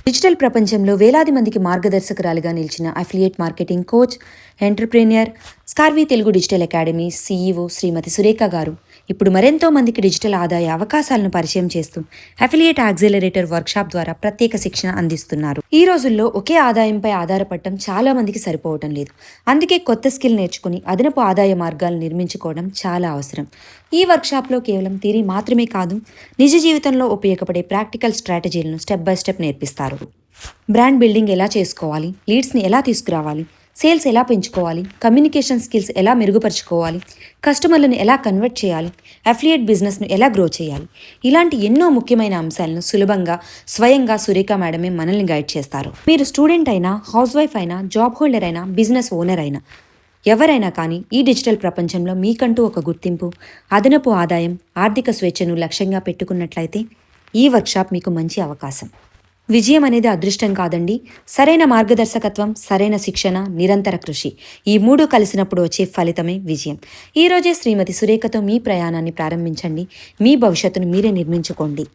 Digital ప్రపంచంలో వేలాది మందికి మార్గదర్శకురాలిగా నిలిచిన affiliate marketing coach, entrepreneur, Skarvi Telugu digital academy CEO Shrimati Surekha garu ఇప్పుడు మరెంతో మందికి డిజిటల్ ఆదాయ అవకాశాలను పరిచయం చేస్తూ అఫిలియేట్ యాక్సిలరేటర్ వర్క్షాప్ ద్వారా ప్రత్యేక శిక్షణ అందిస్తున్నారు. ఈ రోజుల్లో ఒకే ఆదాయంపై ఆధారపడటం చాలా మందికి సరిపోవటం లేదు. అందుకే కొత్త స్కిల్ నేర్చుకుని అదనపు ఆదాయ మార్గాలు నిర్మించుకోవడం చాలా అవసరం. ఈ వర్క్షాప్లో కేవలం థియరీ మాత్రమే కాదు, నిజ జీవితంలో ఉపయోగపడే ప్రాక్టికల్ స్ట్రాటజీలను స్టెప్ బై స్టెప్ నేర్పిస్తారు. బ్రాండ్ బిల్డింగ్ ఎలా చేసుకోవాలి, లీడ్స్ని ఎలా తీసుకురావాలి, సేల్స్ ఎలా పెంచుకోవాలి, కమ్యూనికేషన్ స్కిల్స్ ఎలా మెరుగుపరుచుకోవాలి, కస్టమర్లను ఎలా కన్వర్ట్ చేయాలి, అఫిలియేట్ బిజినెస్ను ఎలా గ్రో చేయాలి, ఇలాంటి ఎన్నో ముఖ్యమైన అంశాలను సులభంగా స్వయంగా సురేఖ మేడమే మనల్ని గైడ్ చేస్తారు. మీరు స్టూడెంట్ అయినా, హౌస్ వైఫ్ అయినా, జాబ్ హోల్డర్ అయినా, బిజినెస్ ఓనర్ అయినా, ఎవరైనా కానీ ఈ డిజిటల్ ప్రపంచంలో మీకంటూ ఒక గుర్తింపు, అదనపు ఆదాయం, ఆర్థిక స్వేచ్ఛను లక్ష్యంగా పెట్టుకున్నట్లయితే ఈ వర్క్షాప్ మీకు మంచి అవకాశం. విజయం అనేది అదృష్టం కాదండి, సరైన మార్గదర్శకత్వం, సరైన శిక్షణ, నిరంతర కృషి, ఈ మూడు కలిసినప్పుడు వచ్చే ఫలితమే విజయం. ఈరోజే శ్రీమతి సురేఖతో మీ ప్రయాణాన్ని ప్రారంభించండి. మీ భవిష్యత్తును మీరే నిర్మించుకోండి.